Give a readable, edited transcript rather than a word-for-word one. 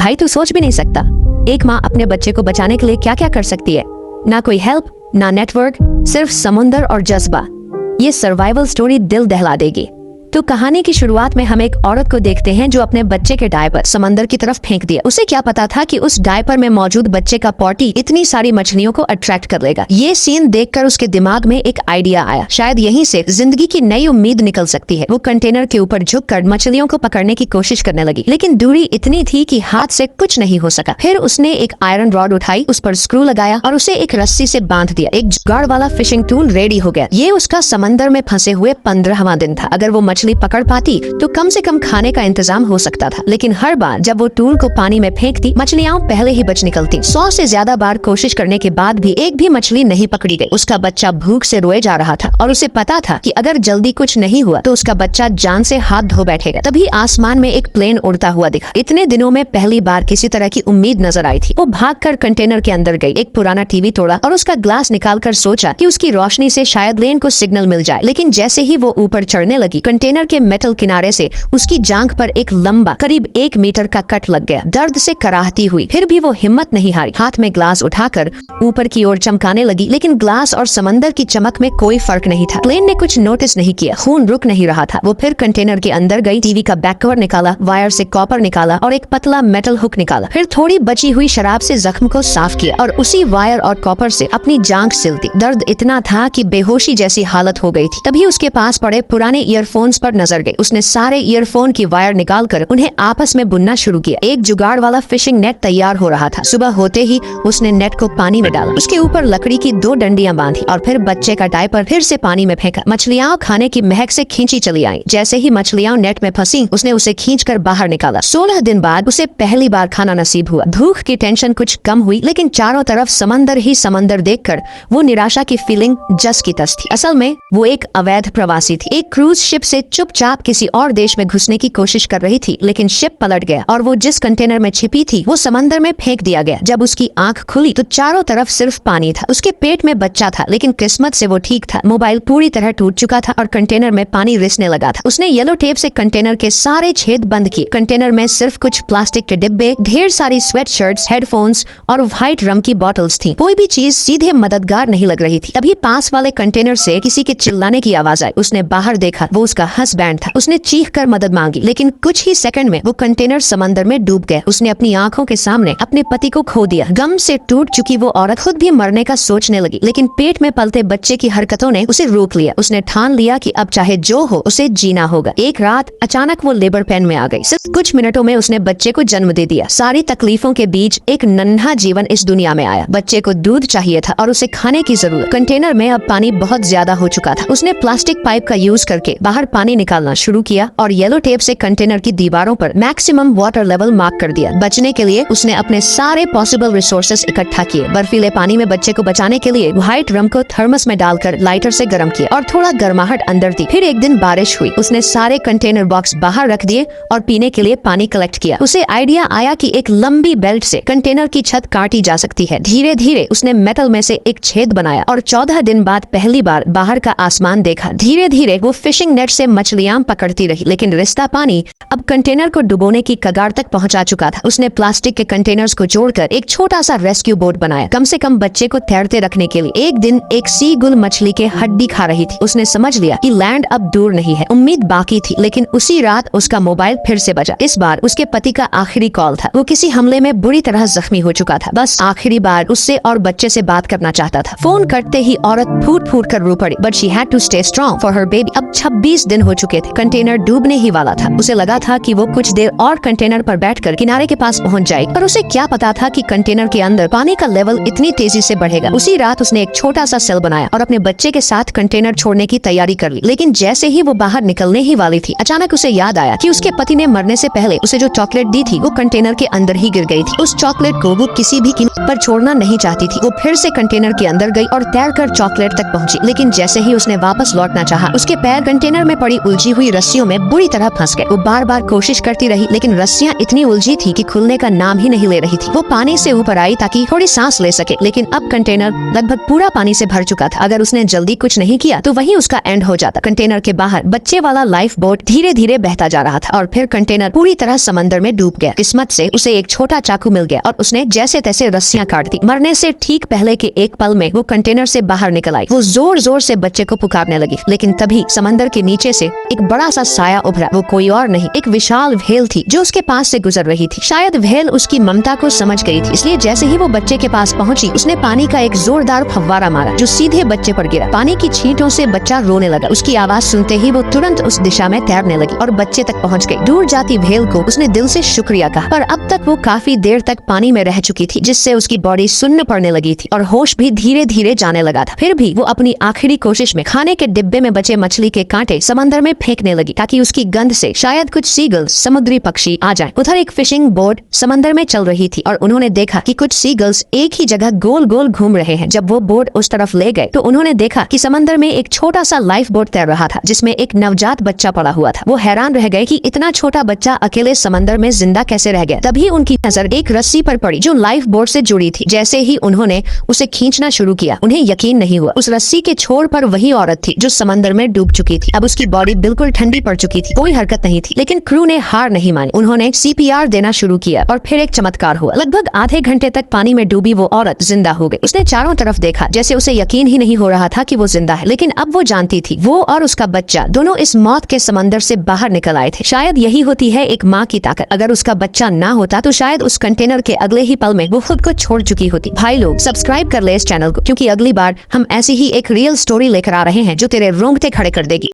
भाई तू सोच भी नहीं सकता, एक माँ अपने बच्चे को बचाने के लिए क्या क्या कर सकती है। ना कोई हेल्प, ना नेटवर्क, सिर्फ समुंदर और जज्बा। ये सर्वाइवल स्टोरी दिल दहला देगी। तो कहानी की शुरुआत में हम एक औरत को देखते हैं जो अपने बच्चे के डायपर समंदर की तरफ फेंक दिया। उसे क्या पता था कि उस डायपर में मौजूद बच्चे का पॉटी इतनी सारी मछलियों को अट्रैक्ट कर लेगा। ये सीन देखकर उसके दिमाग में एक आइडिया आया, शायद यहीं से जिंदगी की नई उम्मीद निकल सकती है। वो कंटेनर के ऊपर झुककर मछलियों को पकड़ने की कोशिश करने लगी, लेकिन दूरी इतनी थी कि हाथ से कुछ नहीं हो सका। फिर उसने एक आयरन रॉड उठाई, उस पर स्क्रू लगाया और उसे एक रस्सी से बांध दिया। एक जुगाड़ वाला फिशिंग टूल रेडी हो गया। ये उसका समंदर में फंसे हुए 15वां दिन था। अगर वो मछली पकड़ पाती तो कम से कम खाने का इंतजाम हो सकता था, लेकिन हर बार जब वो टूल को पानी में फेंकती, मछलियां पहले ही बच निकलती। 100 से ज्यादा बार कोशिश करने के बाद भी एक भी मछली नहीं पकड़ी गई। उसका बच्चा भूख से रोए जा रहा था और उसे पता था कि अगर जल्दी कुछ नहीं हुआ तो उसका बच्चा जान से हाथ धो बैठेगा। तभी आसमान में एक प्लेन उड़ता हुआ दिखा। इतने दिनों में पहली बार किसी तरह की उम्मीद नजर आई थी। वो भागकर कंटेनर के अंदर गई, एक पुराना टीवी तोड़ा और उसका ग्लास निकालकर सोचा कि उसकी रोशनी से शायद प्लेन को सिग्नल मिल जाए। लेकिन जैसे ही वो ऊपर चढ़ने लगी, कंटेनर के मेटल किनारे से उसकी जांघ पर एक लंबा करीब 1 मीटर का कट लग गया। दर्द से कराहती हुई फिर भी वो हिम्मत नहीं हारी। हाथ में ग्लास उठाकर ऊपर की ओर चमकाने लगी, लेकिन ग्लास और समंदर की चमक में कोई फर्क नहीं था। प्लेन ने कुछ नोटिस नहीं किया। खून रुक नहीं रहा था। वो फिर कंटेनर के अंदर गई, टीवी का बैक कवर निकाला, वायर से कॉपर निकाला और एक पतला मेटल हुक निकाला। फिर थोड़ी बची हुई शराब से जख्म को साफ किया और उसी वायर और कॉपर से अपनी जांघ सिलती। दर्द इतना था कि बेहोशी जैसी हालत हो गई थी। तभी उसके पास पड़े पुराने ईयरफोन्स पर नजर गई। उसने सारे ईयरफोन की वायर निकालकर उन्हें आपस में बुनना शुरू किया। एक जुगाड़ वाला फिशिंग नेट तैयार हो रहा था। सुबह होते ही उसने नेट को पानी में डाला, उसके ऊपर लकड़ी की 2 डंडियां बांधी और फिर बच्चे का डायपर फिर से पानी में फेंका। मछलियां खाने की महक से खींची चली आई। जैसे ही मछलियां नेट में फंसी, उसने उसे खींचकर बाहर निकाला। 16 दिन बाद उसे पहली बार खाना नसीब हुआ। भूख की टेंशन कुछ कम हुई, लेकिन चारों तरफ समंदर ही समंदर देखकर वो निराशा की फीलिंग जस की तस थी। असल में वो एक अवैध प्रवासी थी। एक क्रूज शिप से चुपचाप किसी और देश में घुसने की कोशिश कर रही थी, लेकिन शिप पलट गया और वो जिस कंटेनर में छिपी थी वो समंदर में फेंक दिया गया। जब उसकी आंख खुली तो चारों तरफ सिर्फ पानी था। उसके पेट में बच्चा था, लेकिन किस्मत से वो ठीक था। मोबाइल पूरी तरह टूट चुका था और कंटेनर में पानी रिसने लगा था। उसने येलो टेप से कंटेनर के सारे छेद बंद किए। कंटेनर में सिर्फ कुछ प्लास्टिक के डिब्बे, ढेर सारी स्वेट शर्ट्स, हेडफोन्स और व्हाइट रम की बॉटल्स थी। कोई भी चीज सीधे मददगार नहीं लग रही थी। तभी पास वाले कंटेनर से किसी के चिल्लाने की आवाज आई। उसने बाहर देखा, वो उसका हस्बैंड था। उसने चीख कर मदद मांगी, लेकिन कुछ ही सेकंड में वो कंटेनर समंदर में डूब गया। उसने अपनी आंखों के सामने अपने पति को खो दिया। गम से टूट चुकी वो औरत खुद भी मरने का सोचने लगी, लेकिन पेट में पलते बच्चे की हरकतों ने उसे रोक लिया। उसने ठान लिया कि अब चाहे जो हो उसे जीना होगा। एक रात अचानक वो लेबर पेन में आ गई। सिर्फ कुछ मिनटों में उसने बच्चे को जन्म दे दिया। सारी तकलीफों के बीच एक नन्हा जीवन इस दुनिया में आया। बच्चे को दूध चाहिए था और उसे खाने की जरूरत। कंटेनर में अब पानी बहुत ज्यादा हो चुका था। उसने प्लास्टिक पाइप का यूज करके बाहर पानी निकालना शुरू किया और येलो टेप से कंटेनर की दीवारों पर मैक्सिमम वाटर लेवल मार्क कर दिया। बचने के लिए उसने अपने सारे पॉसिबल रिसोर्सेस इकट्ठा किए। बर्फीले पानी में बच्चे को बचाने के लिए व्हाइट रम को थर्मस में डालकर लाइटर से गर्म किया और थोड़ा गर्माहट अंदर दी। फिर एक दिन बारिश हुई। उसने सारे कंटेनर बॉक्स बाहर रख दिए और पीने के लिए पानी कलेक्ट किया। उसे आइडिया आया कि एक लंबी बेल्ट से कंटेनर की छत काटी जा सकती है। धीरे धीरे उसने मेटल में से एक छेद बनाया और 14 दिन बाद पहली बार बाहर का आसमान देखा। धीरे धीरे वो फिशिंग नेट से मछलियां पकड़ती रही, लेकिन रिश्ता पानी अब कंटेनर को डुबोने की कगार तक पहुंचा चुका था। उसने प्लास्टिक के कंटेनर्स को जोड़कर एक छोटा सा रेस्क्यू बोट बनाया, कम से कम बच्चे को तैरते रखने के लिए। एक दिन एक सी गुल मछली के हड्डी खा रही थी। उसने समझ लिया कि लैंड अब दूर नहीं है। उम्मीद बाकी थी, लेकिन उसी रात उसका मोबाइल फिर से बजा। इस बार उसके पति का आखिरी कॉल था। वो किसी हमले में बुरी तरह जख्मी हो चुका था। बस आखिरी बार उससे और बच्चे से बात करना चाहता था। फोन कटते ही औरत फूट फूट कर रो पड़ी, but she had to stay strong for her baby. अब 26 दिन हो चुके थे। कंटेनर डूबने ही वाला था। उसे लगा था कि वो कुछ देर और कंटेनर पर बैठकर किनारे के पास पहुंच जाएगी, पर उसे क्या पता था कि कंटेनर के अंदर पानी का लेवल इतनी तेजी से बढ़ेगा। उसी रात उसने एक छोटा सा सेल बनाया और अपने बच्चे के साथ कंटेनर छोड़ने की तैयारी कर ली। लेकिन जैसे ही वो बाहर निकलने ही वाली थी, अचानक उसे याद आया कि उसके पति ने मरने से पहले उसे जो चॉकलेट दी थी वो कंटेनर के अंदर ही गिर गई थी। उस चॉकलेट को वो किसी भी कीमत पर छोड़ना नहीं चाहती थी। वो फिर से कंटेनर के अंदर गई और तैरकर चॉकलेट तक पहुंची, लेकिन जैसे ही उसने वापस लौटना चाहा, उसके पैर कंटेनर में पड़ी बड़ी उलझी हुई रस्सियों में बुरी तरह फंस गए। वो बार बार कोशिश करती रही, लेकिन रस्सियाँ इतनी उलझी थी कि खुलने का नाम ही नहीं ले रही थी। वो पानी से ऊपर आई ताकि थोड़ी सांस ले सके, लेकिन अब कंटेनर लगभग पूरा पानी से भर चुका था। अगर उसने जल्दी कुछ नहीं किया तो वहीं उसका एंड हो जाता। कंटेनर के बाहर बच्चे वाला लाइफ बोट धीरे धीरे बहता जा रहा था और फिर कंटेनर पूरी तरह समंदर में डूब गया। किस्मत से उसे एक छोटा चाकू मिल गया और उसने जैसे तैसे रस्सियां काट दी। मरने से ठीक पहले के एक पल में वो कंटेनर से बाहर निकल आई। वो जोर जोर से बच्चे को पुकारने लगी, लेकिन तभी समंदर के नीचे से एक बड़ा सा साया उभरा। वो कोई और नहीं, एक विशाल व्हेल थी जो उसके पास से गुजर रही थी। शायद व्हेल उसकी ममता को समझ गई थी, इसलिए जैसे ही वो बच्चे के पास पहुंची, उसने पानी का एक जोरदार फव्वारा मारा जो सीधे बच्चे पर गिरा। पानी की छींटों से बच्चा रोने लगा। उसकी आवाज सुनते ही वो तुरंत उस दिशा में तैरने लगी और बच्चे तक पहुंच गई। दूर जाती व्हेल को उसने दिल से शुक्रिया कहा, पर अब तक वो काफी देर तक पानी में रह चुकी थी, जिससे उसकी बॉडी सुन्न पड़ने लगी थी और होश भी धीरे धीरे जाने लगा था। फिर भी वो अपनी आखिरी कोशिश में खाने के डिब्बे में बचे मछली के कांटे समंदर में फेंकने लगी, ताकि उसकी गंध से शायद कुछ सीगल्स, समुद्री पक्षी आ जाएं। उधर एक फिशिंग बोट समंदर में चल रही थी और उन्होंने देखा कि कुछ सीगल्स एक ही जगह गोल गोल घूम रहे हैं। जब वो बोट उस तरफ ले गए तो उन्होंने देखा कि समंदर में एक छोटा सा लाइफ बोट तैर रहा था, जिसमें एक नवजात बच्चा पड़ा हुआ था। वो हैरान रह गए कि इतना छोटा बच्चा अकेले समंदर में जिंदा कैसे रह गया। तभी उनकी नजर एक रस्सी पर पड़ी जो लाइफ बोट से जुड़ी थी। जैसे ही उन्होंने उसे खींचना शुरू किया, उन्हें यकीन नहीं हुआ। उस रस्सी के छोर पर वही औरत थी जो समंदर में डूब चुकी थी। अब उसकी बॉडी बिल्कुल ठंडी पड़ चुकी थी, कोई हरकत नहीं थी। लेकिन क्रू ने हार नहीं मानी। उन्होंने CPR देना शुरू किया और फिर एक चमत्कार हुआ। लगभग आधे घंटे तक पानी में डूबी वो औरत जिंदा हो गई। उसने चारों तरफ देखा, जैसे उसे यकीन ही नहीं हो रहा था कि वो जिंदा है। लेकिन अब वो जानती थी, वो और उसका बच्चा दोनों इस मौत के समंदर से बाहर निकल आए थे। शायद यही होती है एक माँ की ताकत। अगर उसका बच्चा ना होता तो शायद उस कंटेनर के अगले ही पल में वो खुद को छोड़ चुकी होती। भाई लोग, सब्सक्राइब कर ले इस चैनल को, क्योंकि अगली बार हम ऐसी ही एक रियल स्टोरी लेकर आ रहे हैं जो तेरे रोंगटे खड़े कर देगी।